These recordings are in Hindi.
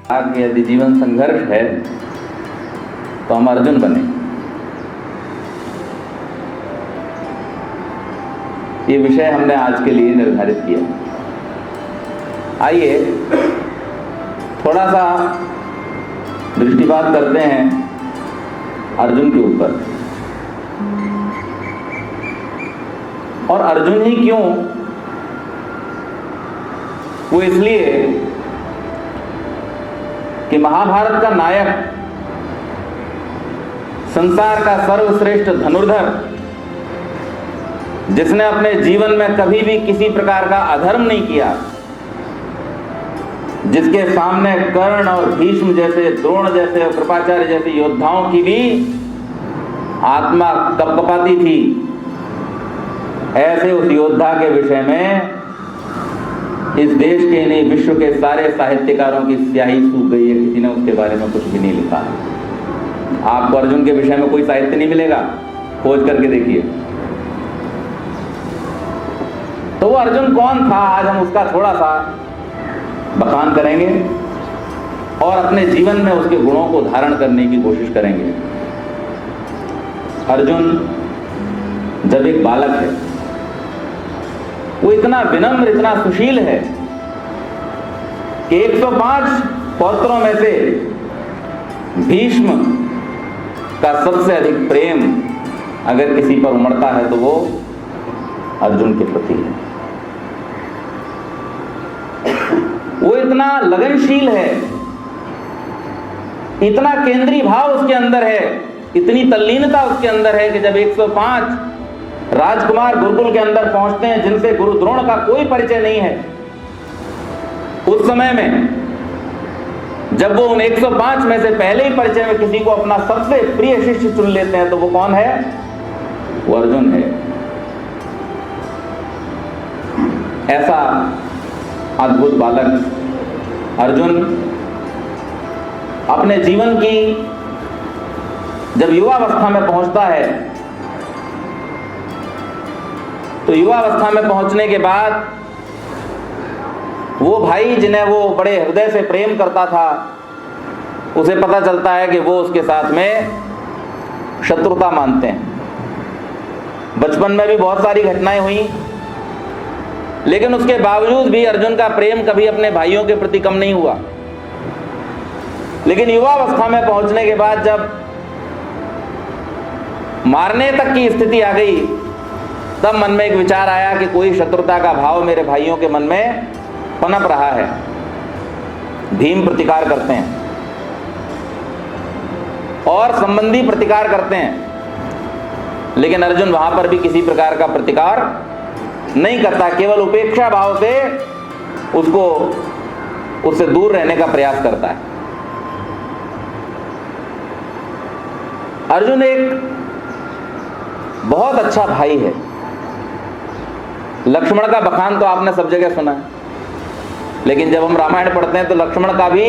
कि यदि जीवन संघर्ष है तो हम अर्जुन बने। ये विषय हमने आज के लिए निर्धारित किया। आइए थोड़ा सा दृष्टिपात करते हैं अर्जुन के ऊपर। और अर्जुन ही क्यों? वो इसलिए कि महाभारत का नायक, संसार का सर्वश्रेष्ठ धनुर्धर, जिसने अपने जीवन में कभी भी किसी प्रकार का अधर्म नहीं किया, जिसके सामने कर्ण और भीष्म जैसे, द्रोण जैसे और कृपाचार्य जैसे योद्धाओं की भी आत्मा कपकपाती थी, ऐसे उस योद्धा के विषय में इस देश के नहीं विश्व के सारे साहित्यकारों की स्याही सूख गई है। किसी ने उसके बारे में कुछ भी नहीं लिखा। आपको अर्जुन के विषय में कोई साहित्य नहीं मिलेगा, खोज करके देखिए। तो वो अर्जुन कौन था, आज हम उसका थोड़ा सा बखान करेंगे और अपने जीवन में उसके गुणों को धारण करने की कोशिश करेंगे। अर्जुन जब एक बालक है, वो इतना विनम्र, इतना सुशील है कि 105 पौत्रों में से भीष्म का सबसे अधिक प्रेम अगर किसी पर उमड़ता है तो वो अर्जुन के प्रति है। वो इतना लगनशील है, इतना केंद्रीय भाव उसके अंदर है, इतनी तल्लीनता उसके अंदर है कि जब 105 राजकुमार गुरुकुल के अंदर पहुंचते हैं जिनसे गुरु द्रोण का कोई परिचय नहीं है, उस समय में जब वो उन 105 में से पहले ही परिचय में किसी को अपना सबसे प्रिय शिष्य चुन लेते हैं तो वो कौन है? वो अर्जुन है। ऐसा अद्भुत बालक अर्जुन अपने जीवन की जब युवावस्था में पहुंचता है तो युवावस्था में पहुंचने के बाद वो भाई जिन्हें वो बड़े हृदय से प्रेम करता था, उसे पता चलता है कि वो उसके साथ में शत्रुता मानते हैं। बचपन में भी बहुत सारी घटनाएं हुई, लेकिन उसके बावजूद भी अर्जुन का प्रेम कभी अपने भाइयों के प्रति कम नहीं हुआ। लेकिन युवावस्था में पहुंचने के बाद जब मारने तक की स्थिति आ गई, तब मन में एक विचार आया कि कोई शत्रुता का भाव मेरे भाइयों के मन में पनप रहा है। भीम प्रतिकार करते हैं और संबंधी प्रतिकार करते हैं, लेकिन अर्जुन वहां पर भी किसी प्रकार का प्रतिकार नहीं करता, केवल उपेक्षा भाव से उससे दूर रहने का प्रयास करता है। अर्जुन एक बहुत अच्छा भाई है। लक्ष्मण का बखान तो आपने सब जगह सुना है, लेकिन जब हम रामायण पढ़ते हैं तो लक्ष्मण का भी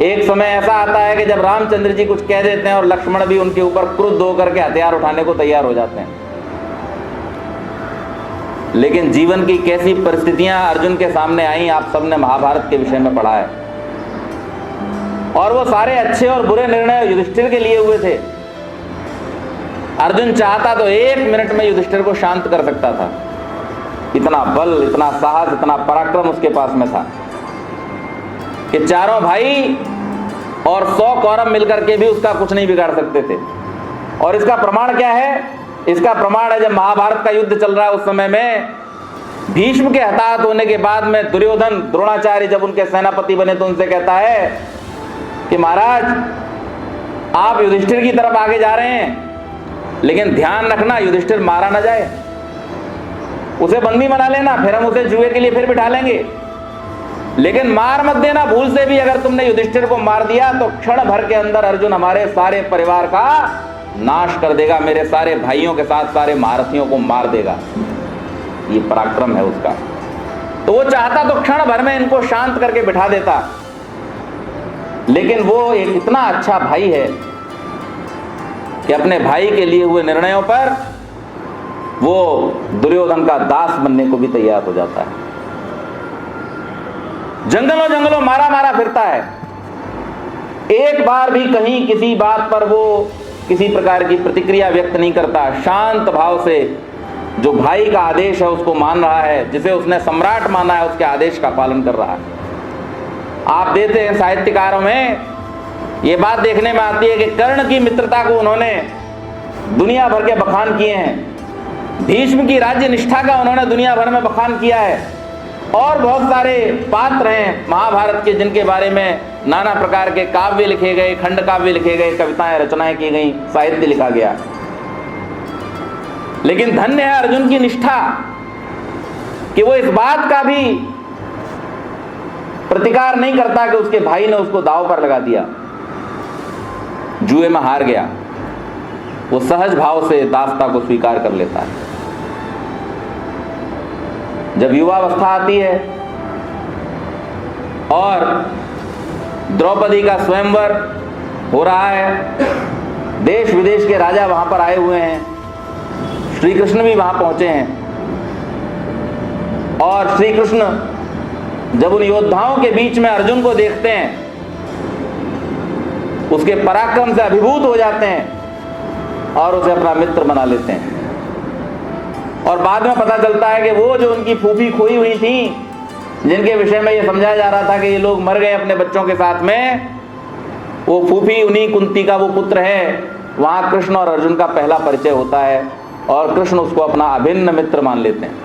एक समय ऐसा आता है कि जब रामचंद्र जी कुछ कह देते हैं और लक्ष्मण भी उनके ऊपर क्रुद्ध होकर के हथियार उठाने को तैयार हो जाते हैं। लेकिन जीवन की कैसी परिस्थितियां अर्जुन के सामने आई, आप सबने महाभारत के विषय में पढ़ा है। और वो सारे अच्छे और बुरे निर्णय युधिष्ठिर के लिए हुए थे। अर्जुन चाहता तो 1 मिनट में युधिष्ठिर को शांत कर सकता था। इतना बल, इतना साहस, इतना पराक्रम उसके पास में था कि चारों भाई और 100 कौरव मिलकर के भी उसका कुछ नहीं बिगाड़ सकते थे। और इसका प्रमाण क्या है? इसका प्रमाण है जब महाभारत का युद्ध चल रहा है, उस समय में भीष्म के हताहत होने के बाद में दुर्योधन, द्रोणाचार्य जब उनके सेनापति बने तो उनसे कहता है कि महाराज आप युधिष्ठिर की तरफ आगे जा रहे हैं, लेकिन ध्यान रखना युधिष्ठिर मारा ना जाए, उसे बंदी बना लेना, फिर हम उसे जुए के लिए फिर बिठा लेंगे, लेकिन मार मत देना भूल से भी। अगर तुमने युधिष्ठिर को मार दिया तो क्षण भर के अंदर अर्जुन हमारे सारे परिवार का नाश कर देगा, मेरे सारे भाइयों के साथ सारे महारथियों को मार देगा। ये पराक्रम है उसका। तो वो चाहता तो क्षण भर में इनको शांत करके बिठा देता, लेकिन वो एक इतना अच्छा भाई है कि अपने भाई के लिए हुए निर्णयों पर वो दुर्योधन का दास बनने को भी तैयार हो जाता है। जंगलों जंगलों मारा मारा फिरता है। एक बार भी कहीं किसी बात पर वो किसी प्रकार की प्रतिक्रिया व्यक्त नहीं करता। शांत भाव से जो भाई का आदेश है उसको मान रहा है, जिसे उसने सम्राट माना है उसके आदेश का पालन कर रहा है। आप देते हैं साहित्यकारों में ये बात देखने में आती है कि कर्ण की मित्रता को उन्होंने दुनिया भर के बखान किए हैं। भीष्म की राज्य निष्ठा का उन्होंने दुनिया भर में बखान किया है। और बहुत सारे पात्र हैं महाभारत के जिनके बारे में नाना प्रकार के काव्य लिखे गए, खंड काव्य लिखे गए, कविताएं रचनाएं की गई, साहित्य लिखा गया। लेकिन धन्य है अर्जुन की निष्ठा कि वो इस बात का भी प्रतिकार नहीं करता कि उसके भाई ने उसको दांव पर लगा दिया, जुए में हार गया। वो सहज भाव से दासता को स्वीकार कर लेता है। जब युवावस्था आती है और द्रौपदी का स्वयंवर हो रहा है, देश विदेश के राजा वहां पर आए हुए हैं, श्री कृष्ण भी वहां पहुंचे हैं, और श्री कृष्ण जब उन योद्धाओं के बीच में अर्जुन को देखते हैं, उसके पराक्रम से अभिभूत हो जाते हैं और उसे अपना मित्र बना लेते हैं। और बाद में पता चलता है कि वो जो उनकी फूफी खोई हुई थी, जिनके विषय में ये समझाया जा रहा था कि ये लोग मर गए अपने बच्चों के साथ में, वो फूफी उन्हीं कुंती का वो पुत्र है। वहां कृष्ण और अर्जुन का पहला परिचय होता है और कृष्ण उसको अपना अभिन्न मित्र मान लेते हैं।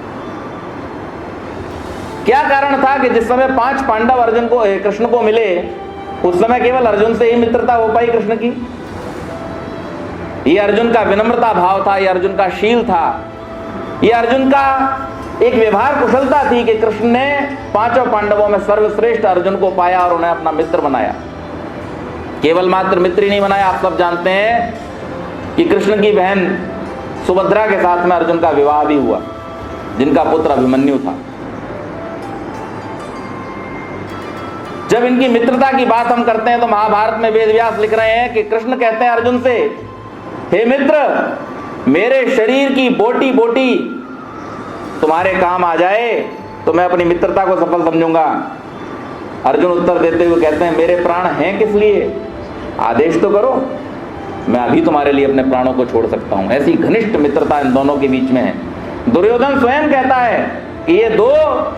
क्या कारण था कि जिस समय 5 पांडव अर्जुन को कृष्ण को मिले, उस समय केवल अर्जुन से ही मित्रता हो पाई कृष्ण की। ये अर्जुन का विनम्रता भाव था, ये अर्जुन का शील था, ये अर्जुन का एक व्यवहार कुशलता थी कि कृष्ण ने 5 पांडवों में सर्वश्रेष्ठ अर्जुन को पाया और उन्हें अपना मित्र बनाया। केवल मात्र मित्र ही नहीं बनाया, आप सब जानते हैं कि कृष्ण की बहन सुभद्रा के साथ में अर्जुन का विवाह भी हुआ, जिनका पुत्र अभिमन्यु था। जब इनकी मित्रता की बात हम करते हैं तो महाभारत में वेदव्यास लिख रहे हैं कि कृष्ण कहते हैं अर्जुन से, हे मित्र, मेरे शरीर की बोटी बोटी तुम्हारे काम आ जाए तो मैं अपनी मित्रता को सफल समझूंगा। अर्जुन उत्तर देते हुए कहते हैं, मेरे प्राण हैं किस लिए, आदेश तो करो, मैं अभी तुम्हारे लिए अपने प्राणों को छोड़ सकता हूं। ऐसी घनिष्ठ मित्रता इन दोनों के बीच में है। दुर्योधन स्वयं कहता है कि ये 2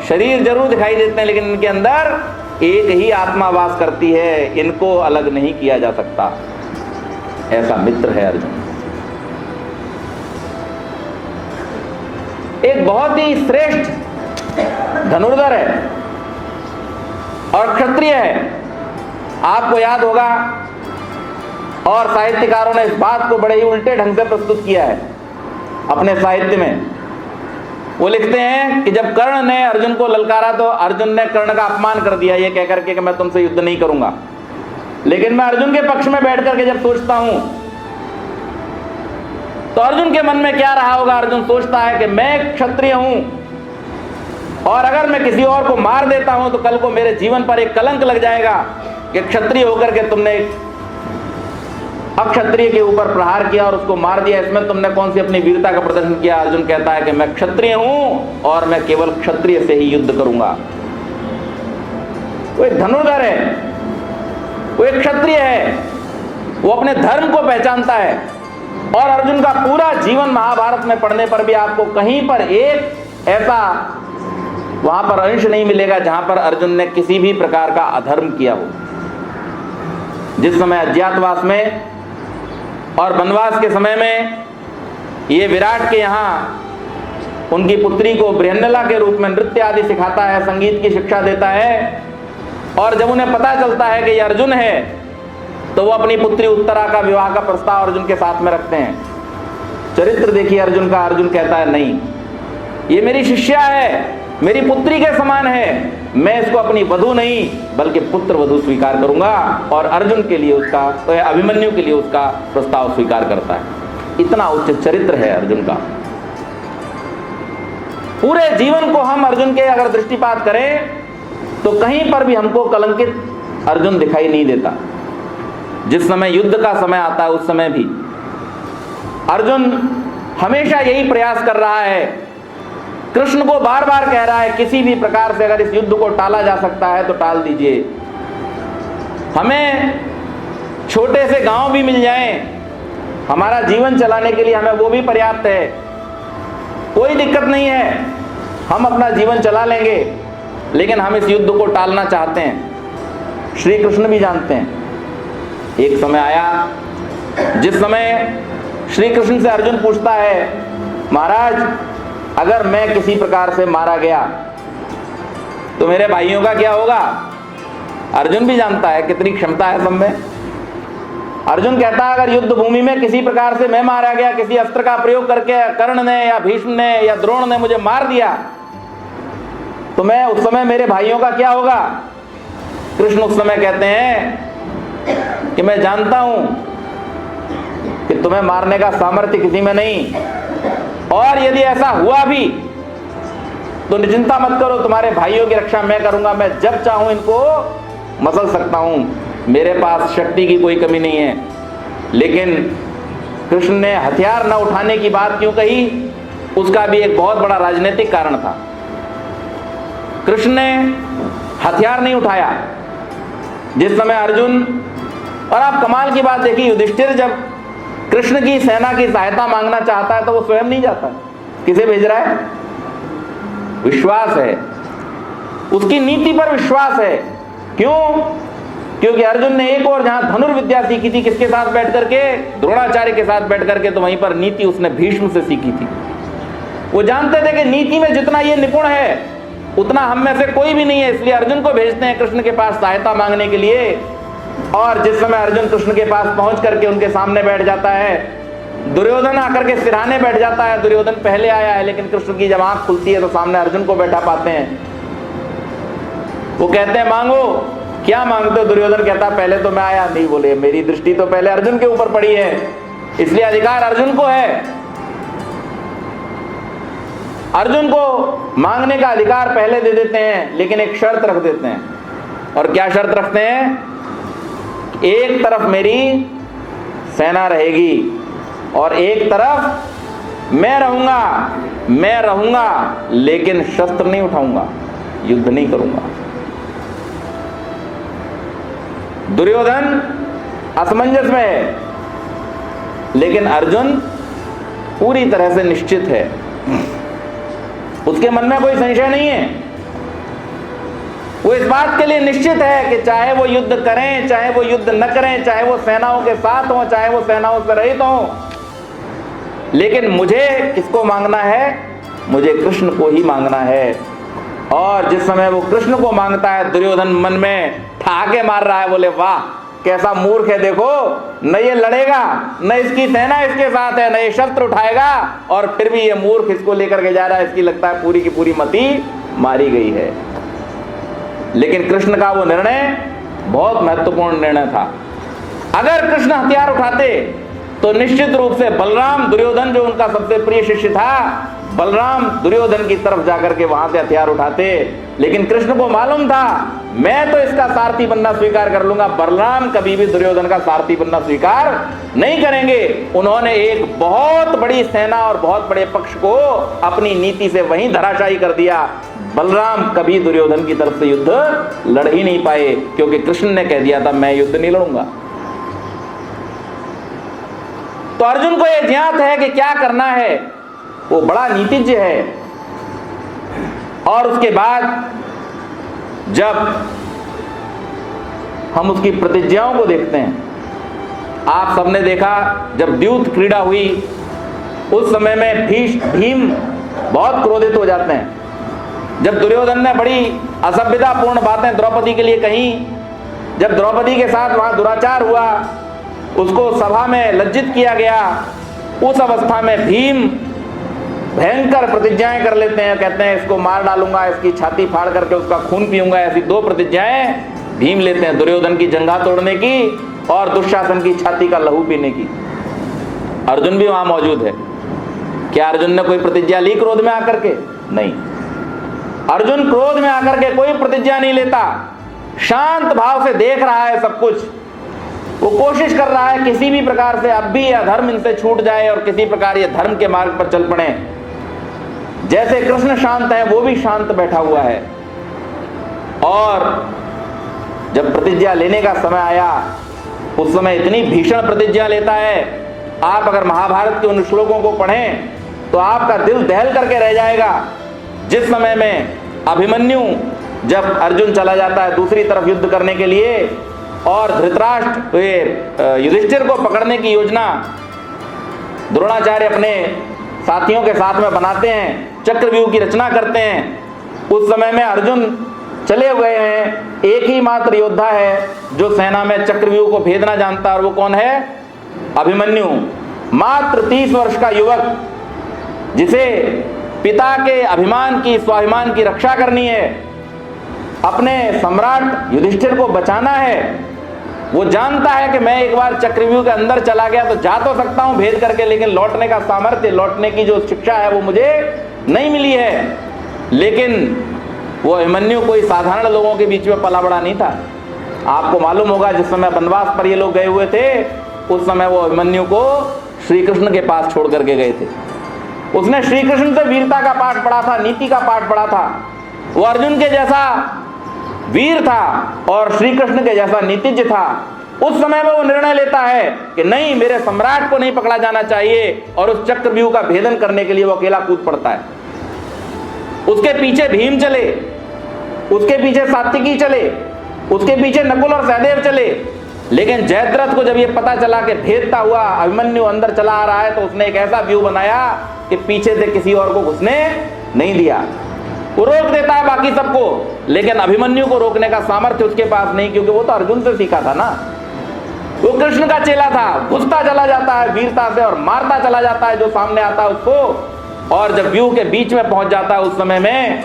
शरीर जरूर दिखाई देते हैं, लेकिन इनके अंदर एक ही आत्मा वास करती है, इनको अलग नहीं किया जा सकता। ऐसा मित्र है अर्जुन। एक बहुत ही श्रेष्ठ धनुर्धर है और क्षत्रिय है। आपको याद होगा, और साहित्यकारों ने इस बात को बड़े ही उल्टे ढंग से प्रस्तुत किया है अपने साहित्य में। वो लिखते हैं कि जब कर्ण ने अर्जुन को ललकारा तो अर्जुन ने कर्ण का अपमान कर दिया, ये कहकर के कि मैं तुमसे युद्ध नहीं करूंगा। लेकिन मैं अर्जुन के पक्ष में बैठ करके जब सोचता हूं तो अर्जुन के मन में क्या रहा होगा। अर्जुन सोचता है कि मैं क्षत्रिय हूं और अगर मैं किसी और को मार देता हूं तो कल को मेरे जीवन पर एक कलंक लग जाएगा कि क्षत्रिय होकर के तुमने अक्षत्रिय के ऊपर प्रहार किया और उसको मार दिया, इसमें तुमने कौन सी अपनी वीरता का प्रदर्शन किया। अर्जुन कहता है कि मैं क्षत्रिय हूं और मैं केवल क्षत्रिय से ही युद्ध करूंगा। वो एक धनुर्धर है, वो एक क्षत्रिय है, वो अपने धर्म को पहचानता है। और अर्जुन का पूरा जीवन महाभारत में पढ़ने पर भी आपको कहीं पर एक ऐसा वहां पर अंश नहीं मिलेगा जहां पर अर्जुन ने किसी भी प्रकार का अधर्म किया हो। जिस समय अज्ञातवास में और वनवास के समय में ये विराट के यहाँ उनकी पुत्री को बृहन्नला के रूप में नृत्य आदि सिखाता है, संगीत की शिक्षा देता है, और जब उन्हें पता चलता है कि ये अर्जुन है तो वो अपनी पुत्री उत्तरा का विवाह का प्रस्ताव अर्जुन के साथ में रखते हैं। चरित्र देखिए अर्जुन का। अर्जुन कहता है, नहीं, ये मेरी शिष्या है, मेरी पुत्री के समान है, मैं इसको अपनी वधू नहीं बल्कि पुत्र वधू स्वीकार करूंगा। और अर्जुन के लिए उसका, तो अभिमन्यु के लिए उसका प्रस्ताव स्वीकार करता है। इतना उच्च चरित्र है अर्जुन का। पूरे जीवन को हम अर्जुन के अगर दृष्टिपात करें तो कहीं पर भी हमको कलंकित अर्जुन दिखाई नहीं देता। जिस समय युद्ध का समय आता है उस समय भी अर्जुन हमेशा यही प्रयास कर रहा है कृष्ण को बार बार कह रहा है किसी भी प्रकार से अगर इस युद्ध को टाला जा सकता है तो टाल दीजिए। हमें छोटे से गांव भी मिल जाएं, हमारा जीवन चलाने के लिए हमें वो भी पर्याप्त है, कोई दिक्कत नहीं है, हम अपना जीवन चला लेंगे, लेकिन हम इस युद्ध को टालना चाहते हैं। श्री कृष्ण भी जानते हैं। एक समय आया जिस समय श्री कृष्ण से अर्जुन पूछता है, महाराज अगर मैं किसी प्रकार से मारा गया तो मेरे भाइयों का क्या होगा? अर्जुन भी जानता है कितनी क्षमता है सब में। अर्जुन कहता है अगर युद्ध भूमि में किसी प्रकार से मैं मारा गया, किसी अस्त्र का प्रयोग करके कर्ण ने या भीष्म ने या द्रोण ने मुझे मार दिया, तो मैं उस समय मेरे भाइयों का क्या होगा? कृष्ण उस समय कहते हैं कि मैं जानता हूं कि तुम्हें मारने का सामर्थ्य किसी में नहीं, और यदि ऐसा हुआ भी तो निश्चिंता मत करो, तुम्हारे भाइयों की रक्षा मैं करूंगा। मैं जब चाहूं इनको मसल सकता हूं, मेरे पास शक्ति की कोई कमी नहीं है। लेकिन कृष्ण ने हथियार न उठाने की बात क्यों कही? उसका भी एक बहुत बड़ा राजनीतिक कारण था। कृष्ण ने हथियार नहीं उठाया जिस समय अर्जुन, और आप कमाल की बात देखिए, युधिष्ठिर जब कृष्ण की सेना की सहायता मांगना चाहता है तो वो स्वयं नहीं जाता, किसे भेज रहा है? विश्वास है, उसकी नीति पर विश्वास है। क्यों? क्योंकि अर्जुन ने एक और जहां धनुर्विद्या सीखी थी, किसके साथ बैठ करके? द्रोणाचार्य के साथ बैठ करके, तो वहीं पर नीति उसने भीष्म से सीखी थी। वो जानते थे कि नीति में जितना ये निपुण है उतना हम में से कोई भी नहीं है, इसलिए अर्जुन को भेजते हैं कृष्ण के पास सहायता मांगने के लिए। और जिस समय अर्जुन कृष्ण के पास पहुंच करके उनके सामने बैठ जाता है, दुर्योधन आकर के सिरहाने बैठ जाता है। दुर्योधन पहले आया है, लेकिन कृष्ण की जब आंख खुलती है तो सामने अर्जुन को बैठा पाते हैं। वो कहते हैं मांगो, क्या मांगते हो? दुर्योधन कहता है पहले तो मैं आया। नहीं बोले, मेरी दृष्टि तो पहले अर्जुन के ऊपर पड़ी है, इसलिए अधिकार अर्जुन को है। अर्जुन को मांगने का अधिकार पहले दे देते हैं, लेकिन एक शर्त रख देते हैं। और क्या शर्त रखते हैं? एक तरफ मेरी सेना रहेगी और एक तरफ मैं रहूंगा, लेकिन शस्त्र नहीं उठाऊंगा, युद्ध नहीं करूंगा। दुर्योधन असमंजस में है, लेकिन अर्जुन पूरी तरह से निश्चित है, उसके मन में कोई संशय नहीं है। वो इस बात के लिए निश्चित है कि चाहे वो युद्ध करें, चाहे वो युद्ध न करें, चाहे वो सेनाओं के साथ हो, चाहे वो सेनाओं से रहित हो, लेकिन मुझे किसको मांगना है? मुझे कृष्ण को ही मांगना है। और जिस समय वो कृष्ण को मांगता है, दुर्योधन मन में ठहाके मार रहा है, बोले वाह कैसा मूर्ख है, देखो न ये लड़ेगा, न इसकी सेना इसके साथ है, न ये शस्त्र उठाएगा, और फिर भी ये मूर्ख इसको लेकर के जा रहा है, इसकी लगता है पूरी की पूरी मति मारी गई है। लेकिन कृष्ण का वो निर्णय बहुत महत्वपूर्ण निर्णय था। अगर कृष्ण हथियार उठाते तो निश्चित रूप से बलराम, दुर्योधन जो उनका सबसे प्रिय शिष्य था, बलराम दुर्योधन की तरफ जाकर के वहां से हथियार उठाते। लेकिन कृष्ण को मालूम था मैं तो इसका सारथी बनना स्वीकार कर लूंगा, बलराम कभी भी दुर्योधन का सारथी बनना स्वीकार नहीं करेंगे। उन्होंने एक बहुत बड़ी सेना और बहुत बड़े पक्ष को अपनी नीति से वहीं धराशायी कर दिया। बलराम कभी दुर्योधन की तरफ से युद्ध लड़ ही नहीं पाए, क्योंकि कृष्ण ने कह दिया था मैं युद्ध नहीं लड़ूंगा। तो अर्जुन को यह ज्ञात है कि क्या करना है, वो बड़ा नीतिज्ञ है। और उसके बाद जब हम उसकी प्रतिज्ञाओं को देखते हैं, आप सबने देखा जब द्यूत क्रीड़ा हुई उस समय में भीम बहुत क्रोधित हो जाते हैं। जब दुर्योधन ने बड़ी असभ्यतापूर्ण बातें द्रौपदी के लिए कही, जब द्रौपदी के साथ वहां दुराचार हुआ, उसको सभा में लज्जित किया गया, उस अवस्था में भीम भयंकर प्रतिज्ञाएं कर लेते हैं, कहते हैं इसको मार डालूंगा, इसकी छाती फाड़ करके उसका खून पीऊंगा। ऐसी 2 प्रतिज्ञाएं भीम लेते हैं, दुर्योधन की जंघा तोड़ने की और दुशासन की छाती का लहू पीने की। अर्जुन भी वहां मौजूद है। क्या अर्जुन ने कोई प्रतिज्ञा ली क्रोध में आकर के? नहीं, अर्जुन क्रोध में आकर के कोई प्रतिज्ञा नहीं लेता, शांत भाव से देख रहा है सब कुछ। वो कोशिश कर रहा है किसी भी प्रकार से अब भी यह धर्म इनसे छूट जाए और किसी प्रकार ये धर्म के मार्ग पर चल पड़े। जैसे कृष्ण शांत है वो भी शांत बैठा हुआ है। और जब प्रतिज्ञा लेने का समय आया उस समय इतनी भीषण प्रतिज्ञा लेता है, आप अगर महाभारत के उन श्लोकों को पढ़ें तो आपका दिल दहल करके रह जाएगा। जिस समय में अभिमन्यु जब अर्जुन चला जाता है दूसरी तरफ युद्ध करने के लिए और धृतराष्ट्र युधिष्ठिर को पकड़ने की योजना द्रोणाचार्य अपने साथियों के साथ में बनाते हैं, चक्रव्यूह की रचना करते हैं। उस समय में अर्जुन चले हुए हैं, एक ही मात्र योद्धा है जो सेना में चक्रव्यूह को भेदना जानता है और वो कौन है? अभिमन्यु। मात्र 30 वर्ष का युवक जिसे पिता के अभिमान की, स्वाभिमान की रक्षा करनी है, अपने सम्राट युधिष्ठिर को बचाना है। वो जानता है कि मैं एक बार चक्रव्यूह के अंदर चला गया तो जा तो सकता हूं भेद करके, लेकिन लौटने का सामर्थ्य, लौटने की जो शिक्षा है वो मुझे नहीं मिली है। लेकिन वो अभिमन्यु कोई साधारण लोगों के बीच में पला बड़ा नहीं था। आपको मालूम होगा जिस समय वनवास पर ये लोग गए हुए थे उस समय वो अभिमन्यु को श्री कृष्ण के पास छोड़ करके गए थे। उसने श्री कृष्ण से वीरता का पाठ पढ़ा था, नीति का पाठ पढ़ा था। वो अर्जुन के जैसा वीर था और श्री कृष्ण के जैसा नीतिज्ञ था। उस समय में वो निर्णय लेता है कि नहीं, मेरे सम्राट को नहीं पकड़ा जाना चाहिए और उस चक्रव्यूह का भेदन करने के लिए वो अकेला कूद पड़ता है। उसके पीछे भीम चले, उसके पीछे सात्विकी चले, उसके पीछे नकुल और सहदेव चले। लेकिन जयद्रथ को जब ये पता चला कि भेदता हुआ अभिमन्यु अंदर चला आ रहा है तो उसने एक ऐसा व्यू बनाया कि पीछे से किसी और को घुसने नहीं दिया। वो रोक देता है बाकी सबको, लेकिन अभिमन्यु को रोकने का सामर्थ्य उसके पास नहीं, क्योंकि वो तो अर्जुन से सीखा था ना। वो कृष्ण का चेला था, घुसता चला जाता है वीरता से और मारता चला जाता है जो सामने आता है उसको। और जब व्यू के बीच में पहुंच जाता है उस समय में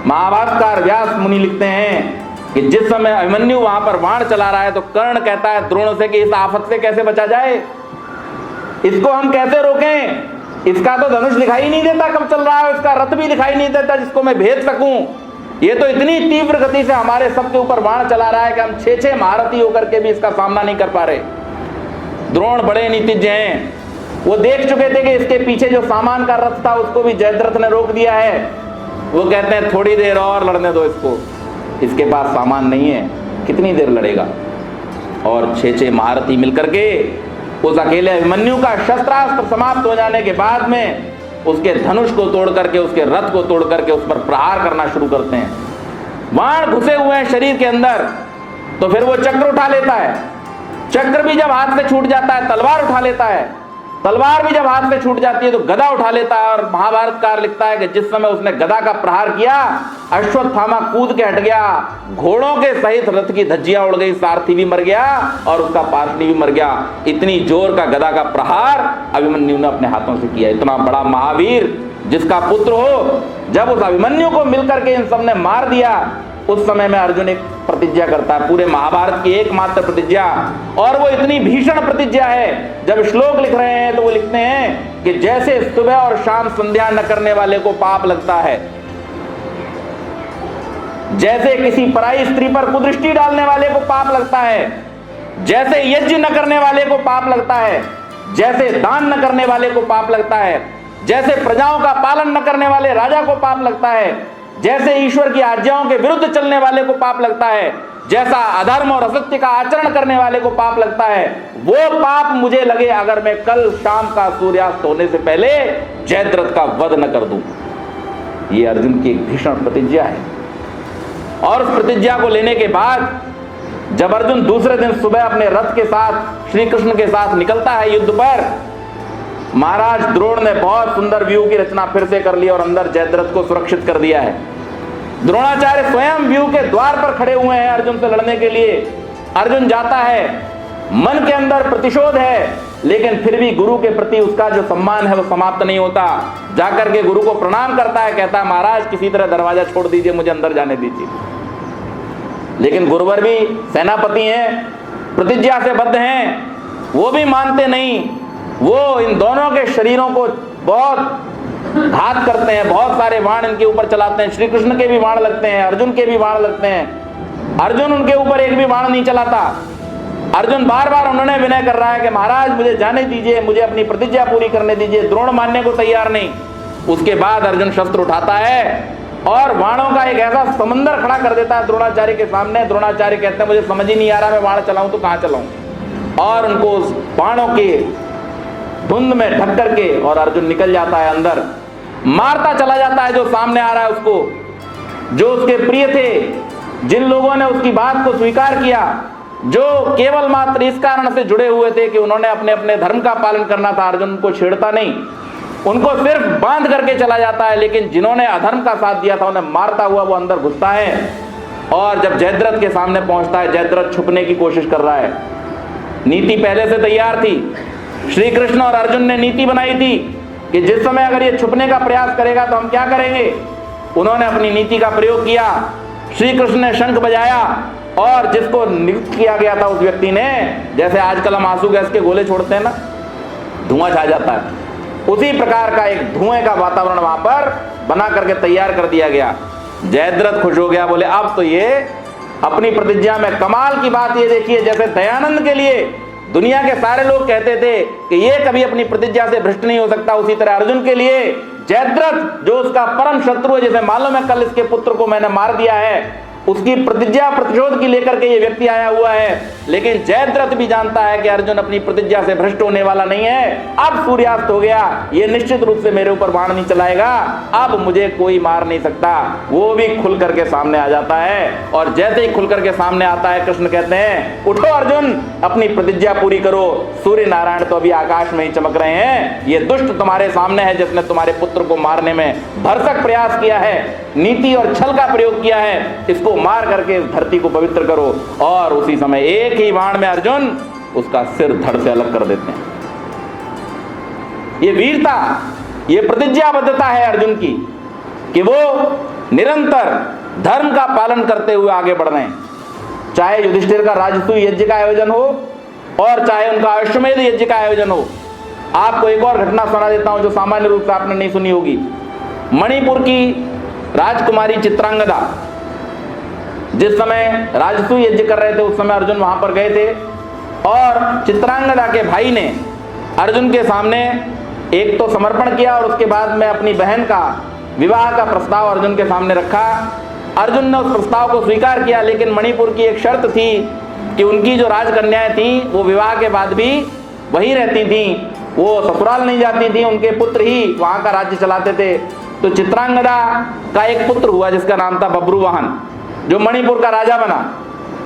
महाभारतकार व्यास मुनि लिखते हैं कि जिस समय अभिमन्यु वहां पर बाण चला रहा है तो कर्ण कहता है द्रोण से कि इस आफत से कैसे बचा जाए, इसको हम कैसे रोकें, इसका तो धनुष दिखाई नहीं देता कब चल रहा है, इसका रथ भी दिखाई नहीं देता जिसको मैं भेद सकूं। ये तो इतनी तीव्र गति से हमारे सबके ऊपर बाण चला रहा है कि हम 6 महारथी होकर के भी इसका सामना नहीं कर पा रहे। द्रोण बड़े नीतिज्ञ हैं, वो देख चुके थे कि इसके पीछे जो सामान का रथ था उसको भी जयद्रथ ने रोक दिया है। वो कहते हैं थोड़ी देर और लड़ने दो इसको, इसके पास सामान नहीं है, कितनी देर लड़ेगा। और 6 महारथी मिलकर के उस अकेले अभिमन्यु का शस्त्रास्त्र समाप्त हो जाने के बाद में उसके धनुष को तोड़ करके, उसके रथ को तोड़ करके उस पर प्रहार करना शुरू करते हैं। बाण घुसे हुए हैं शरीर के अंदर, तो फिर वो चक्र उठा लेता है। चक्र भी जब हाथ से छूट जाता है तलवार उठा लेता है, तलवार भी जब हाथ से छूट जाती है तो गदा उठा लेता है। और महाभारतकार लिखता है कि जिस समय उसने गदा का प्रहार किया अश्वत्थामा कूद के हट गया, घोड़ों के सहित रथ की धज्जियां उड़ गई, सारथी भी मर गया और उसका पार्षदी भी मर गया। इतनी जोर का गदा का प्रहार अभिमन्यु ने अपने हाथों से किया। इतना बड़ा महावीर जिसका पुत्र हो, जब उस अभिमन्यु को मिलकर के इन सब ने मार दिया, उस समय में अर्जुन एक प्रतिज्ञा करता है, पूरे महाभारत की एकमात्र प्रतिज्ञा, और वो इतनी भीषण प्रतिज्ञा है। जब श्लोक लिख रहे हैं तो वो लिखते हैं कि जैसे सुबह और शाम संध्या न करने वाले को पाप लगता है, जैसे किसी पराई स्त्री पर कुदृष्टि डालने वाले को पाप लगता है, जैसे यज्ञ न करने वाले को पाप लगता है, जैसे दान न करने वाले को पाप लगता है, जैसे प्रजाओं का पालन न करने वाले राजा को पाप लगता है, जैसे ईश्वर की आज्ञाओं के विरुद्ध चलने वाले को पाप लगता है, जैसा अधर्म और असत्य का आचरण करने वाले को पाप लगता है, वो पाप मुझे लगे अगर मैं कल शाम का सूर्यास्त होने से पहले जयद्रथ का वध न कर दूं। ये अर्जुन की एक भीषण प्रतिज्ञा है। और उस प्रतिज्ञा को लेने के बाद जब अर्जुन दूसरे दिन सुबह अपने रथ के साथ श्री कृष्ण के साथ निकलता है युद्ध पर, महाराज द्रोण ने बहुत सुंदर व्यू की रचना फिर से कर ली और अंदर जयद्रथ को सुरक्षित कर दिया है। द्रोणाचार्य स्वयं व्यू के द्वार पर खड़े हुए हैं अर्जुन से लड़ने के लिए। अर्जुन जाता है, मन के अंदर प्रतिशोध है, लेकिन फिर भी गुरु के प्रति उसका जो सम्मान है वो समाप्त नहीं होता। जाकर के गुरु को प्रणाम करता है, कहता है महाराज किसी तरह दरवाजा छोड़ दीजिए, मुझे अंदर जाने दीजिए। लेकिन गुरुवर भी सेनापति हैं, प्रतिज्ञा से बद्ध हैं, वो भी मानते नहीं। वो इन दोनों के शरीरों को बहुत घात करते हैं, बहुत सारे बाण इनके ऊपर चलाते हैं। श्री कृष्ण के भी बाण लगते हैं, अर्जुन के भी बाण लगते हैं। अर्जुन उनके ऊपर एक भी बाण नहीं चलाता। अर्जुन बार बार उन्होंने विनय कर रहा है कि महाराज मुझे जाने दीजिए, मुझे अपनी प्रतिज्ञा पूरी करने दीजिए। द्रोण मानने को तैयार नहीं। उसके बाद अर्जुन शस्त्र उठाता है और बाणों का एक ऐसा समंदर खड़ा कर देता है द्रोणाचार्य के सामने। द्रोणाचार्य कहते हैं मुझे समझ ही नहीं आ रहा मैं बाण चलाऊं तो कहां चलाऊं, और उनको उस बाणों के धुंध में ढक करके और अर्जुन निकल जाता है अंदर, मारता चला जाता है जो सामने आ रहा है उसको, जो उसके प्रिय थे, जिन लोगों ने उसकी बात को स्वीकार किया, जो केवल मात्र इस कारण से जुड़े हुए थे कि उन्होंने अपने अपने धर्म का पालन करना था। अर्जुन को छेड़ता नहीं, उनको सिर्फ बांध करके चला जाता है, लेकिन जिन्होंने अधर्म का साथ दिया था उन्हें मारता हुआ वो अंदर घुसता है। और जब जयद्रथ के सामने पहुंचता है, जयद्रथ छुपने की कोशिश कर रहा है। नीति पहले से तैयार थी, श्री कृष्ण और अर्जुन ने नीति बनाई थी कि जिस समय अगर ये छुपने का प्रयास करेगा तो हम क्या करेंगे। उन्होंने अपनी नीति का प्रयोग किया, श्री कृष्ण ने शंख बजाया और जिसको नियुक्त किया गया था उस व्यक्ति ने, जैसे आजकल हम आंसू गैस के गोले छोड़ते हैं ना, धुआं छा जाता है, उसी प्रकार का एक धुएं का वातावरण वहां पर बना करके तैयार कर दिया गया। जयद्रथ खुश हो गया, बोले अब तो ये अपनी प्रतिज्ञा में कमाल की बात ये देखिए, जैसे दयानंद के लिए दुनिया के सारे लोग कहते थे कि ये कभी अपनी प्रतिज्ञा से भ्रष्ट नहीं हो सकता, उसी तरह अर्जुन के लिए जयद्रथ जो उसका परम शत्रु है, जैसे मालूम है कल इसके पुत्र को मैंने मार दिया है, उसकी प्रतिज्ञा प्रतिशोध की लेकर के ये व्यक्ति आया हुआ है। लेकिन जयद्रथ भी जानता है कि अर्जुन अपनी प्रतिज्ञा से भ्रष्ट होने वाला नहीं है। अब सूर्यास्त हो गया, ये निश्चित रूप से मेरे ऊपर बाण नहीं चलाएगा, अब मुझे कोई मार नहीं सकता। वो भी खुल करके सामने आ जाता है, और जैसे ही खुल करके सामने आता है कृष्ण कहते हैं उठो अर्जुन, अपनी प्रतिज्ञा पूरी करो। सूर्य नारायण तो अभी आकाश में ही चमक रहे हैं, ये दुष्ट तुम्हारे सामने है जिसने तुम्हारे पुत्र को मारने में भरसक प्रयास किया है, नीति और छल का प्रयोग किया है, इसको मार करके इस धरती को पवित्र करो। और उसी समय एक ही बाण में अर्जुन उसका सिर धड़ से अलग कर देते हैं। ये वीरता, ये प्रतिज्ञाबद्धता है अर्जुन की कि वो निरंतर धर्म का पालन करते हुए आगे बढ़ रहे हैं। चाहे युधिष्ठिर का राजसूय यज्ञ का आयोजन हो और चाहे उनका अश्वमेध यज्ञ का आयोजन हो। आपको एक और घटना सुना देता हूं जो सामान्य रूप से आपने नहीं सुनी होगी। मणिपुर की राजकुमारी चित्रांगदा जिस समय राजसूय यज्ञ कर रहे थे उस समय अर्जुन वहां पर गए थे, और चित्रांगदा के भाई ने अर्जुन के सामने एक तो समर्पण किया और उसके बाद में अपनी बहन का विवाह का प्रस्ताव अर्जुन के सामने रखा। अर्जुन ने उस प्रस्ताव को स्वीकार किया, लेकिन मणिपुर की एक शर्त थी कि उनकी जो राजकन्याएं थी वो विवाह के बाद भी वहीं रहती थी, वो ससुराल नहीं जाती थी, उनके पुत्र ही वहां का राज्य चलाते थे। तो चित्रांगदा का एक पुत्र हुआ जिसका नाम था बब्रुवाहन, जो मणिपुर का राजा बना।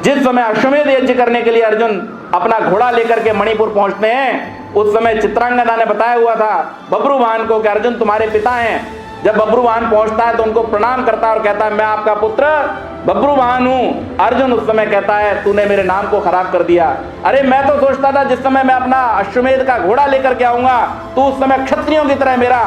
जिस समय अश्वमेध यज्ञ करने के लिए अर्जुन अपना घोड़ा लेकर के मणिपुर पहुंचते हैं, उस समय चित्रांगदा ने बताया हुआ था बब्रुवाहन को कि अर्जुन तुम्हारे पिता हैं। जब बब्रुवाहन पहुंचता है तो उनको प्रणाम करता है और कहता है मैं आपका पुत्र बब्रुवाहन हूं। अर्जुन उस समय कहता है तूने मेरे नाम को खराब कर दिया। अरे मैं तो सोचता था जिस समय मैं अपना अश्वमेध का घोड़ा लेकर के आऊंगा तो उस समय क्षत्रियों की तरह मेरा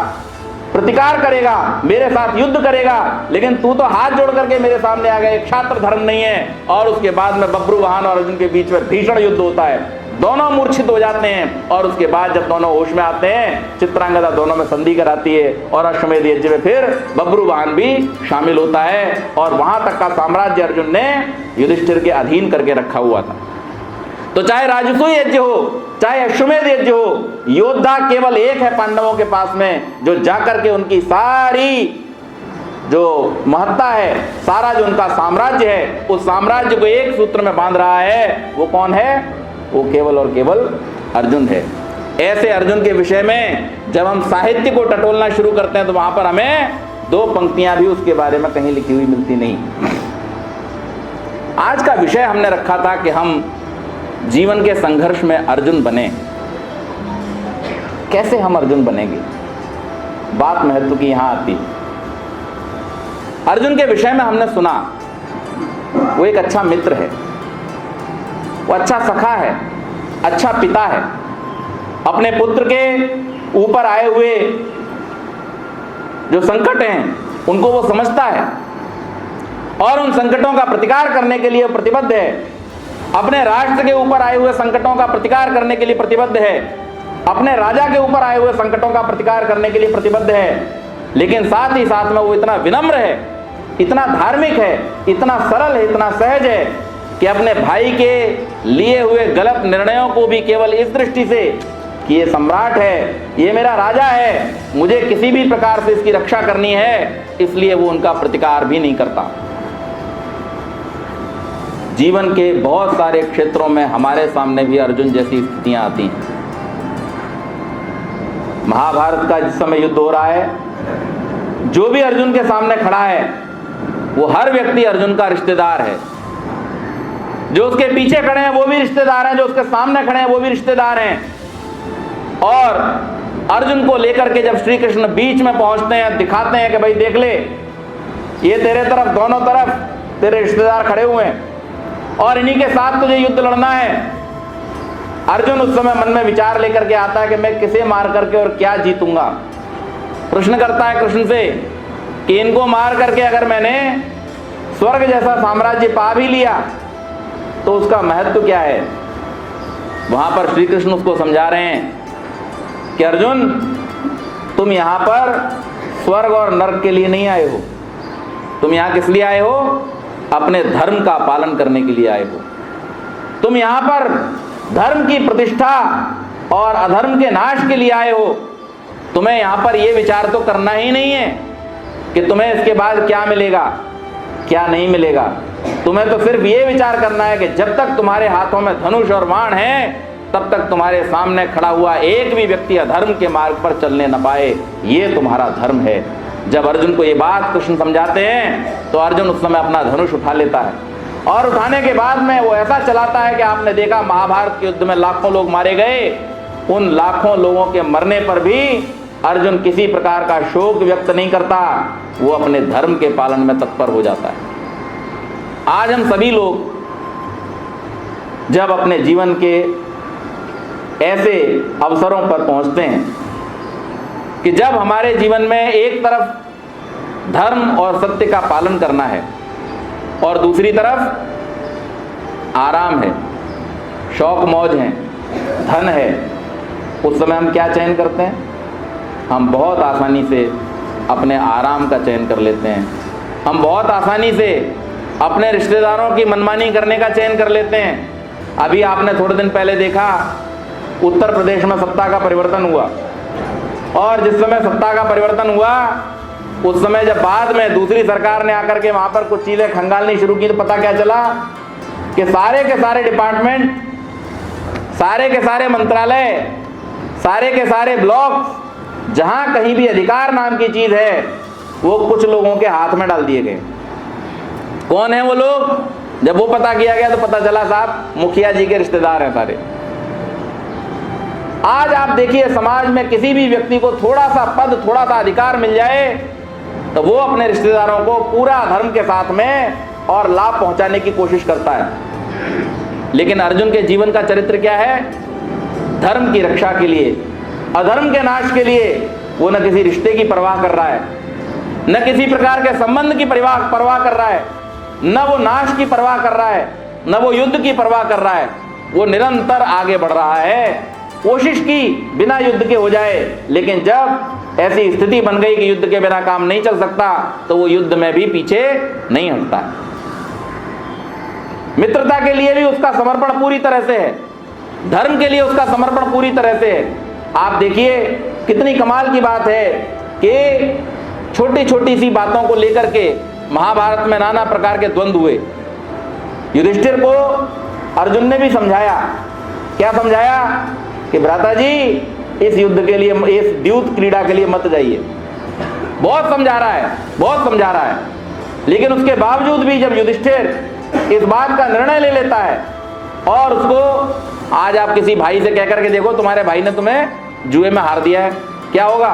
प्रतिकार करेगा, मेरे साथ युद्ध करेगा, लेकिन तू तो हाथ जोड़ करके मेरे सामने आ गया, क्षात्र धर्म नहीं है। और उसके बाद में बब्रुवाहन और अर्जुन के बीच में भीषण युद्ध होता है, दोनों मूर्छित हो जाते हैं। और उसके बाद जब दोनों होश में आते हैं, चित्रांगदा दोनों में संधि कराती है और अश्वमेध यज्ञ में फिर बब्रुवाहन भी शामिल होता है, और वहां तक का साम्राज्य अर्जुन ने युधिष्ठिर के अधीन करके रखा हुआ था। तो चाहे राजसूय यज्ञ हो चाहे अश्वमेध यज्ञ हो, योद्धा केवल एक है पांडवों के पास में जो जाकर के उनकी सारी जो महत्ता है, सारा जो उनका साम्राज्य है, उस साम्राज्य को एक सूत्र में बांध रहा है। वो कौन है? वो केवल और केवल अर्जुन है। ऐसे अर्जुन के विषय में जब हम साहित्य को टटोलना शुरू करते हैं तो वहां पर हमें दो पंक्तियां भी उसके बारे में कहीं लिखी हुई मिलती नहीं। आज का विषय हमने रखा था कि हम जीवन के संघर्ष में अर्जुन बने। कैसे हम अर्जुन बनेंगे? बात महत्व की यहां आती। अर्जुन के विषय में हमने सुना वो एक अच्छा मित्र है, वो अच्छा सखा है, अच्छा पिता है, अपने पुत्र के ऊपर आए हुए जो संकट हैं उनको वो समझता है और उन संकटों का प्रतिकार करने के लिए प्रतिबद्ध है। अपने राष्ट्र के ऊपर आए हुए संकटों का प्रतिकार करने के लिए प्रतिबद्ध है, अपने राजा के ऊपर आए हुए संकटों का प्रतिकार करने के लिए प्रतिबद्ध है। लेकिन साथ ही साथ में वो इतना विनम्र है, इतना धार्मिक है, इतना सरल है, इतना सहज है कि अपने भाई के लिए हुए गलत निर्णयों को भी केवल इस दृष्टि से कि ये सम्राट है, ये मेरा राजा है, मुझे किसी भी प्रकार से इसकी रक्षा करनी है, इसलिए वो उनका प्रतिकार भी नहीं करता। जीवन के बहुत सारे क्षेत्रों में हमारे सामने भी अर्जुन जैसी स्थितियां आती हैं। महाभारत का जिस समय युद्ध हो रहा है, जो भी अर्जुन के सामने खड़ा है वो हर व्यक्ति अर्जुन का रिश्तेदार है। जो उसके पीछे खड़े हैं वो भी रिश्तेदार हैं, जो उसके सामने खड़े हैं वो भी रिश्तेदार हैं। और अर्जुन को लेकर के जब श्री कृष्ण बीच में पहुंचते हैं, दिखाते हैं कि भाई देख ले, ये तेरे तरफ, दोनों तरफ तेरे रिश्तेदार खड़े हुए हैं और इन्हीं के साथ तुझे युद्ध लड़ना है। अर्जुन उस समय मन में विचार लेकर के आता है कि मैं किसे मार करके और क्या जीतूंगा। प्रश्न करता है कृष्ण से कि इनको मार करके अगर मैंने स्वर्ग जैसा साम्राज्य पा भी लिया तो उसका महत्व क्या है। वहां पर श्री कृष्ण उसको समझा रहे हैं कि अर्जुन, तुम यहां पर स्वर्ग और नरक के लिए नहीं आए हो, तुम यहां किस लिए आए हो? अपने धर्म का पालन करने के लिए आए हो। तुम यहां पर धर्म की प्रतिष्ठा और अधर्म के नाश के लिए आए हो। तुम्हें यहां पर यह विचार तो करना ही नहीं है कि तुम्हें इसके बाद क्या मिलेगा, क्या नहीं मिलेगा। तुम्हें तो सिर्फ ये विचार करना है कि जब तक तुम्हारे हाथों में धनुष और बाण है, तब तक तुम्हारे सामने खड़ा हुआ एक भी व्यक्ति अधर्म के मार्ग पर चलने न पाए, ये तुम्हारा धर्म है। जब अर्जुन को ये बात कृष्ण समझाते हैं तो अर्जुन उस समय अपना धनुष उठा लेता है और उठाने के बाद में वो ऐसा चलाता है कि आपने देखा महाभारत के युद्ध में लाखों लोग मारे गए। उन लाखों लोगों के मरने पर भी अर्जुन किसी प्रकार का शोक व्यक्त नहीं करता, वो अपने धर्म के पालन में तत्पर हो जाता है। आज हम सभी लोग जब अपने जीवन के ऐसे अवसरों पर पहुंचते हैं कि जब हमारे जीवन में एक तरफ धर्म और सत्य का पालन करना है और दूसरी तरफ आराम है, शौक मौज है, धन है, उस समय हम क्या चयन करते हैं? हम बहुत आसानी से अपने आराम का चयन कर लेते हैं। हम बहुत आसानी से अपने रिश्तेदारों की मनमानी करने का चयन कर लेते हैं। अभी आपने थोड़े दिन पहले देखा उत्तर प्रदेश में सत्ता का परिवर्तन हुआ और जिस समय सत्ता का परिवर्तन हुआ उस समय जब बाद में दूसरी सरकार ने आकर के वहां पर कुछ चीजें खंगालनी शुरू की तो पता क्या चला कि सारे के सारे डिपार्टमेंट, सारे के सारे मंत्रालय, सारे के सारे ब्लॉक, जहां कहीं भी अधिकार नाम की चीज है वो कुछ लोगों के हाथ में डाल दिए गए। कौन है वो लोग? जब वो पता किया गया तो पता चला साहब मुखिया जी के रिश्तेदार हैं सारे। आज आप देखिए समाज में किसी भी व्यक्ति को थोड़ा सा पद, थोड़ा सा अधिकार मिल जाए तो वो अपने रिश्तेदारों को पूरा धर्म के साथ में और लाभ पहुंचाने की कोशिश करता है। लेकिन अर्जुन के जीवन का चरित्र क्या है? धर्म की रक्षा के लिए, अधर्म के नाश के लिए वो न किसी रिश्ते की परवाह कर रहा है, न किसी प्रकार के संबंध की परवाह कर रहा है, न वो नाश की परवाह कर रहा है, न वो युद्ध की परवाह कर रहा है। वो निरंतर आगे बढ़ रहा है। कोशिश की बिना युद्ध के हो जाए, लेकिन जब ऐसी स्थिति बन गई कि युद्ध के बिना काम नहीं चल सकता तो वो युद्ध में भी पीछे नहीं हटता। मित्रता के लिए भी उसका समर्पण पूरी तरह से है, धर्म के लिए उसका समर्पण पूरी तरह से है। आप देखिए कितनी कमाल की बात है कि छोटी छोटी सी बातों को लेकर के महाभारत में नाना प्रकार के द्वंद्व हुए। युधिष्ठिर को अर्जुन ने भी समझाया। क्या समझाया? कि भ्राता जी इस युद्ध के लिए, इस द्यूत क्रीड़ा के लिए मत जाइए। बहुत समझा रहा है, बहुत समझा रहा है, लेकिन उसके बावजूद भी जब युधिष्ठिर इस बात का निर्णय ले लेता है और उसको, आज आप किसी भाई से कहकर के देखो तुम्हारे भाई ने तुम्हें जुए में हार दिया है, क्या होगा?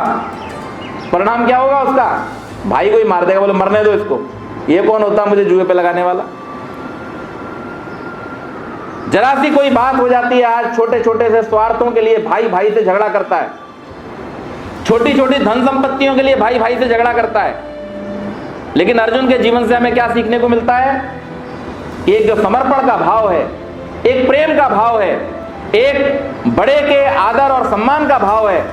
परिणाम क्या होगा उसका? भाई को ही मार देगा, बोले मरने दो इसको, ये कौन होता मुझे जुए पे लगाने वाला। जरा सी कोई बात हो जाती है, आज छोटे छोटे से स्वार्थों के लिए भाई भाई से झगड़ा करता है, छोटी छोटी धन संपत्तियों के लिए भाई भाई से झगड़ा करता है। लेकिन अर्जुन के जीवन से हमें क्या सीखने को मिलता है? एक जो समर्पण का भाव है, एक प्रेम का भाव है, एक बड़े के आदर और सम्मान का भाव है,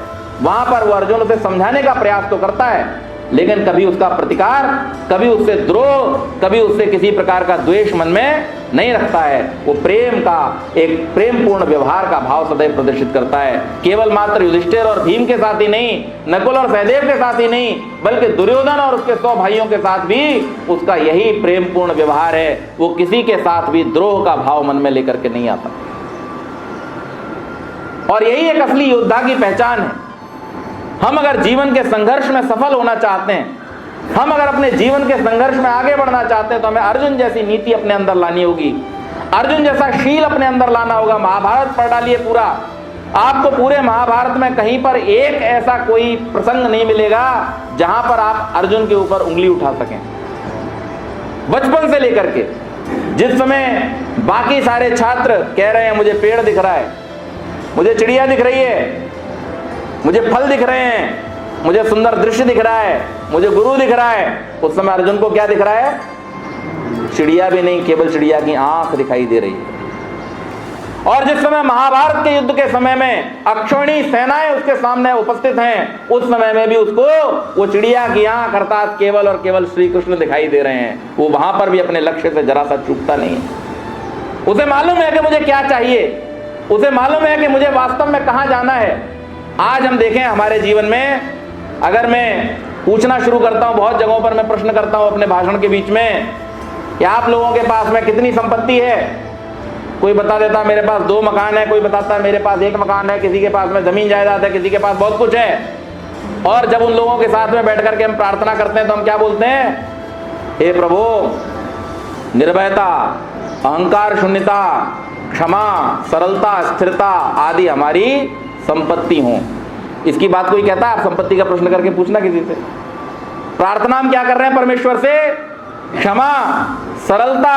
वहां पर वो अर्जुन उसे समझाने का प्रयास तो करता है, लेकिन कभी उसका प्रतिकार, कभी उससे द्रोह, कभी उससे किसी प्रकार का द्वेष मन में नहीं रखता है। वो प्रेम का, एक प्रेम पूर्ण व्यवहार का भाव सदैव प्रदर्शित करता है। केवल मात्र युधिष्ठिर और भीम के साथ ही नहीं, नकुल और सहदेव के साथ ही नहीं, बल्कि दुर्योधन और उसके 100 भाइयों के साथ भी उसका यही प्रेम पूर्ण व्यवहार है। वो किसी के साथ भी द्रोह का भाव मन में लेकर के नहीं आता, और यही एक असली योद्धा की पहचान है। हम अगर जीवन के संघर्ष में सफल होना चाहते हैं, हम अगर अपने जीवन के संघर्ष में आगे बढ़ना चाहते हैं, तो हमें अर्जुन जैसी नीति अपने अंदर लानी होगी, अर्जुन जैसा शील अपने अंदर लाना होगा। महाभारत पढ़ डालिए पूरा, आपको पूरे महाभारत में कहीं पर एक ऐसा कोई प्रसंग नहीं मिलेगा जहां पर आप अर्जुन के ऊपर उंगली उठा सकें। बचपन से लेकर के जिस समय बाकी सारे छात्र कह रहे हैं मुझे पेड़ दिख रहा है, मुझे चिड़िया दिख रही है, मुझे फल दिख रहे हैं, मुझे सुंदर दृश्य दिख रहा है, मुझे गुरु दिख रहा है, उस समय अर्जुन को क्या दिख रहा है? चिड़िया भी नहीं, केवल चिड़िया की आंख दिखाई दे रही है। और जिस समय महाभारत के युद्ध के समय में अक्षौणी सेनाएं उसके सामने उपस्थित हैं, उस समय में भी उसको वो चिड़िया की आंख अर्थात केवल और केवल श्री कृष्ण दिखाई दे रहे हैं। वो वहां पर भी अपने लक्ष्य से जरा सा चूकता नहीं है। उसे मालूम है कि मुझे क्या चाहिए, उसे मालूम है कि मुझे वास्तव में कहां जाना है। आज हम देखें हमारे जीवन में, अगर मैं पूछना शुरू करता हूं, बहुत जगहों पर मैं प्रश्न करता हूं अपने भाषण के बीच में कि आप लोगों के पास में कितनी संपत्ति है, कोई बता देता मेरे पास 2 मकान है, कोई बताता है मेरे पास 1 मकान है, किसी के पास में जमीन जायदाद है, किसी के पास बहुत कुछ है। और जब उन लोगों के साथ में बैठ करके हम प्रार्थना करते हैं तो हम क्या बोलते हैं? हे प्रभु, निर्भयता, अहंकार शून्यता, क्षमा, सरलता, स्थिरता आदि हमारी संपत्ति हो। इसकी बात कोई कहता है? आप संपत्ति का प्रश्न करके पूछना किसी से। प्रार्थना हम क्या कर रहे हैं परमेश्वर से? क्षमा, सरलता,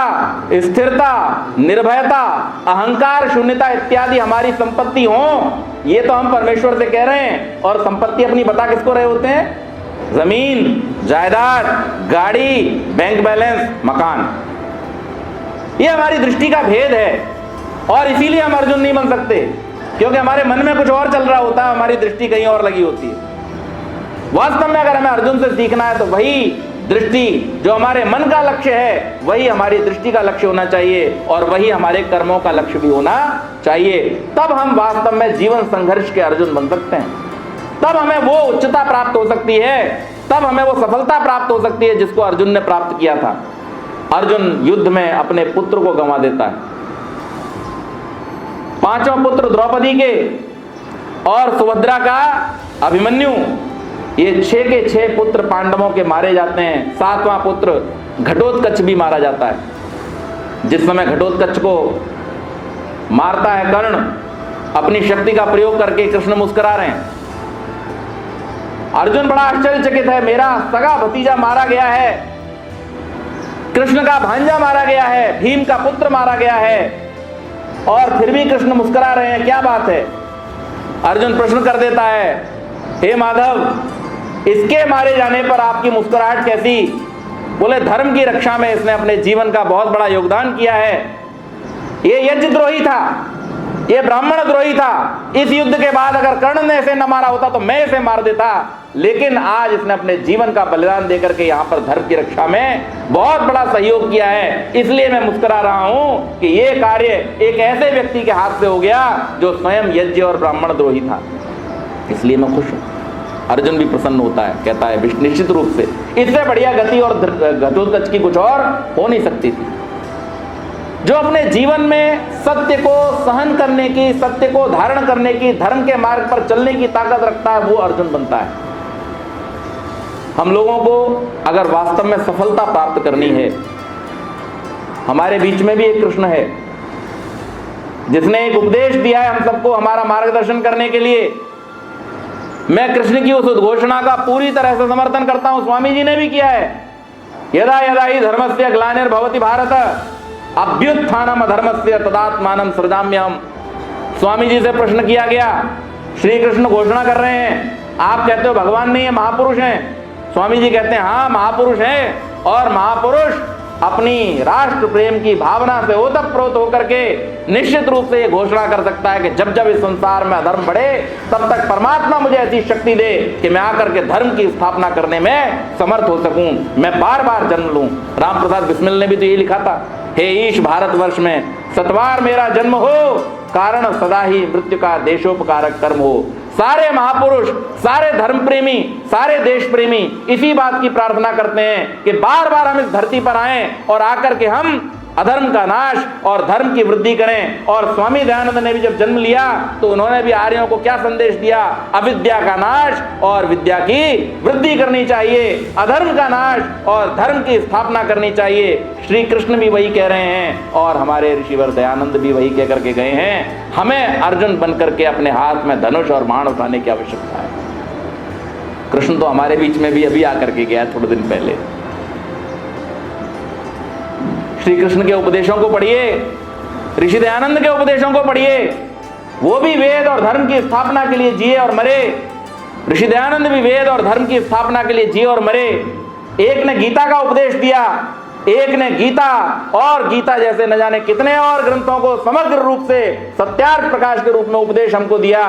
स्थिरता, निर्भयता, अहंकार शून्यता इत्यादि हमारी संपत्ति हो, ये तो हम परमेश्वर से कह रहे हैं। और संपत्ति अपनी बता किसको रहे होते हैं? जमीन, जायदाद, गाड़ी, बैंक बैलेंस, मकान। ये हमारी दृष्टि का भेद है, और इसीलिए हम अर्जुन नहीं बन सकते, क्योंकि हमारे मन में कुछ और चल रहा होता है, हमारी दृष्टि कहीं और लगी होती है। वास्तव में अगर हमें अर्जुन से सीखना है तो वही दृष्टि जो हमारे मन का लक्ष्य है, वही हमारी दृष्टि का लक्ष्य होना चाहिए, और वही हमारे कर्मों का लक्ष्य भी होना चाहिए। तब हम वास्तव में जीवन संघर्ष के अर्जुन बन सकते हैं, तब हमें वो उच्चता प्राप्त हो सकती है, तब हमें वो सफलता प्राप्त हो सकती है जिसको अर्जुन ने प्राप्त किया था। अर्जुन युद्ध में अपने पुत्र को गंवा देता है। 5 पुत्र द्रौपदी के और सुभद्रा का अभिमन्यु, ये 6 के 6 पुत्र पांडवों के मारे जाते हैं। 7वां पुत्र घटोत्कच भी मारा जाता है। जिस समय घटोत्कच को मारता है कर्ण, अपनी शक्ति का प्रयोग करके, कृष्ण मुस्कुरा रहे हैं। अर्जुन बड़ा आश्चर्यचकित है, मेरा सगा भतीजा मारा गया है, कृष्ण का भांजा मारा गया है, भीम का पुत्र मारा गया है, और फिर भी कृष्ण मुस्कुरा रहे हैं, क्या बात है? अर्जुन प्रश्न कर देता है, हे माधव, इसके मारे जाने पर आपकी मुस्कुराहट कैसी? बोले धर्म की रक्षा में इसने अपने जीवन का बहुत बड़ा योगदान किया है। ये यज्ञद्रोही था, ये ब्राह्मण द्रोही था। इस युद्ध के बाद अगर कर्ण ने इसे न मारा होता तो मैं इसे मार देता, लेकिन आज इसने अपने जीवन का बलिदान देकर के यहाँ पर धर्म की रक्षा में बहुत बड़ा सहयोग किया है, इसलिए मैं मुस्कुरा रहा हूं कि ये कार्य एक ऐसे व्यक्ति के हाथ से हो गया जो स्वयं यज्ञ और ब्राह्मण द्रोही था, इसलिए मैं खुश हूं। अर्जुन भी प्रसन्न होता है, कहता है निश्चित रूप से इससे बढ़िया गति और घटोत्कच की कुछ और हो नहीं सकती थी। जो अपने जीवन में सत्य को सहन करने की, सत्य को धारण करने की, धर्म के मार्ग पर चलने की ताकत रखता है, वो अर्जुन बनता है। हम लोगों को अगर वास्तव में सफलता प्राप्त करनी है, हमारे बीच में भी एक कृष्ण है जिसने एक उपदेश दिया है हम सबको हमारा मार्गदर्शन करने के लिए। मैं कृष्ण की उस उद्घोषणा का पूरी तरह से समर्थन करता हूं, स्वामी जी ने भी किया है। यदा यदा ही धर्मस्य ग्लानिर्भवति भारत अभ्युत्थानम अधर्मस्य तदात्मानं सृजाम्यहम्। स्वामी जी से प्रश्न किया गया, श्री कृष्ण घोषणा कर रहे हैं, आप कहते हो भगवान नहीं है, महापुरुष हैं। स्वामी जी कहते हैं हाँ महापुरुष हैं, और महापुरुष अपनी राष्ट्र प्रेम की भावना से ओतप्रोत होकर के निश्चित रूप से ये घोषणा कर सकता है कि जब जब इस संसार में अधर्म बढ़े तब तक परमात्मा मुझे ऐसी शक्ति दे कि मैं आकर के धर्म की स्थापना करने में समर्थ हो सकूं, मैं बार बार जन्म लूं। राम प्रसाद बिस्मिल ने भी तो ये लिखा था, हे ईश भारतवर्ष में सतवार मेरा जन्म हो, कारण सदा ही मृत्यु का देशोपकारक कर्म हो। सारे महापुरुष, सारे धर्म प्रेमी, सारे देश प्रेमी इसी बात की प्रार्थना करते हैं कि बार बार हम इस धरती पर आएं और आकर के हम अधर्म का नाश और धर्म की वृद्धि करें। और स्वामी दयानंद ने भी जब जन्म लिया तो उन्होंने भी आर्यों को क्या संदेश दिया? अविद्या का नाश और विद्या की वृद्धि करनी चाहिए, अधर्म का नाश और धर्म की स्थापना करनी चाहिए। श्री कृष्ण भी वही कह रहे हैं और हमारे ऋषिवर दयानंद भी वही कह करके गए हैं। हमें अर्जुन बन करके अपने हाथ में धनुष और बाण उठाने की आवश्यकता है। कृष्ण तो हमारे बीच में भी अभी आकर के गया थोड़े दिन पहले। श्री कृष्ण के उपदेशों को पढ़िए, ऋषि दयानंद के उपदेशों को पढ़िए, वो भी वेद और धर्म की स्थापना के लिए जिए और मरे। ऋषि दयानंद भी वेद और धर्म की स्थापना के लिए जिए और मरे। एक ने गीता का उपदेश दिया, एक ने गीता और गीता जैसे न जाने कितने और ग्रंथों को समग्र रूप से सत्यार्थ प्रकाश के रूप में उपदेश हमको दिया।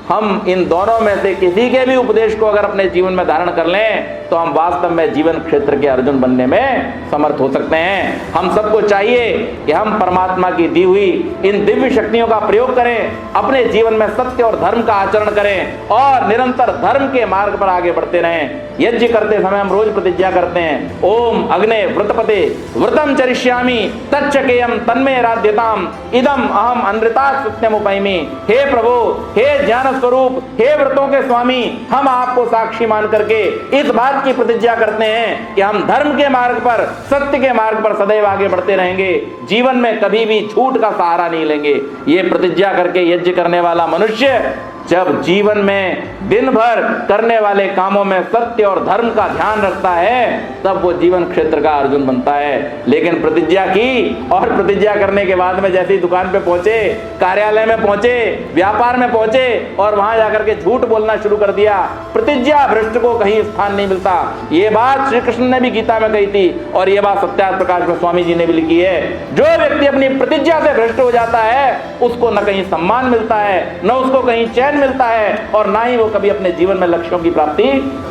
हम इन दोनों में से किसी के भी उपदेश को अगर अपने जीवन में धारण कर लें तो हम वास्तव में जीवन क्षेत्र के अर्जुन बनने में समर्थ हो सकते हैं। हम सबको चाहिए कि हम परमात्मा की दी हुई इन दिव्य शक्तियों का प्रयोग करें, अपने जीवन में सत्य और धर्म का आचरण करें और निरंतर धर्म के मार्ग पर आगे बढ़ते रहें। यज्ञ करते समय हम रोज प्रतिज्ञा करते हैं, ओम अग्ने व्रतपते व्रतम चरिष्यामि तच्चकेयम तन्मे राध्यताम इदम अहम अनृता सत्यमुपैमि। हे प्रभु, हे ज्ञान स्वरूप, हे व्रतों के स्वामी, हम आपको साक्षी मान करके इस बात की प्रतिज्ञा करते हैं कि हम धर्म के मार्ग पर, सत्य के मार्ग पर सदैव आगे बढ़ते रहेंगे, जीवन में कभी भी झूठ का सहारा नहीं लेंगे। ये प्रतिज्ञा करके यज्ञ करने वाला मनुष्य जब जीवन में दिन भर करने वाले कामों में सत्य और धर्म का ध्यान रखता है तब वो जीवन क्षेत्र का अर्जुन बनता है। लेकिन प्रतिज्ञा की और प्रतिज्ञा करने के बाद में जैसे ही दुकान पे पहुंचे, कार्यालय में पहुंचे, व्यापार में पहुंचे और वहां जाकर के झूठ बोलना शुरू कर दिया, प्रतिज्ञा भ्रष्ट को कहीं स्थान नहीं मिलता। ये बात श्री कृष्ण ने भी गीता में कही थी और ये बात सत्यार्थ प्रकाश में स्वामी जी ने भी लिखी है। जो व्यक्ति अपनी प्रतिज्ञा से भ्रष्ट हो जाता है उसको न कहीं सम्मान मिलता है, न उसको कहीं चैन मिलता है और ना ही वो कभी अपने जीवन में लक्ष्यों की प्राप्ति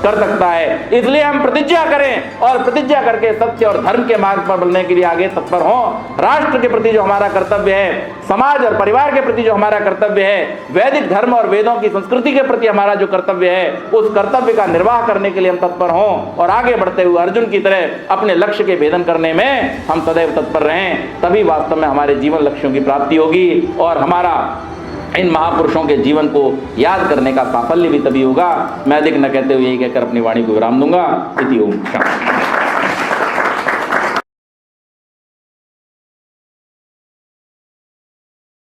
कर सकता है। इसलिए हम प्रतिज्ञा करें और प्रतिज्ञा करके सत्य और धर्म के मार्ग पर बढ़ने के लिए आगे तत्पर हों। राष्ट्र के प्रति जो हमारा कर्तव्य है, समाज और परिवार के प्रति जो हमारा कर्तव्य है, वैदिक धर्म और वेदों की संस्कृति के प्रति हमारा जो कर्तव्य है, उस कर्तव्य का निर्वाह करने के लिए हम तत्पर हों और आगे बढ़ते हुए अर्जुन की तरह अपने लक्ष्य के भेदन करने में हम सदैव तत्पर रहें। तभी वास्तव में हमारे जीवन लक्ष्यों की प्राप्ति होगी और हमारा इन महापुरुषों के जीवन को याद करने का साफल्य भी तभी होगा। मैं अधिक न कहते हुए यही कहकर अपनी वाणी को विराम दूंगा। इति ओम शांति।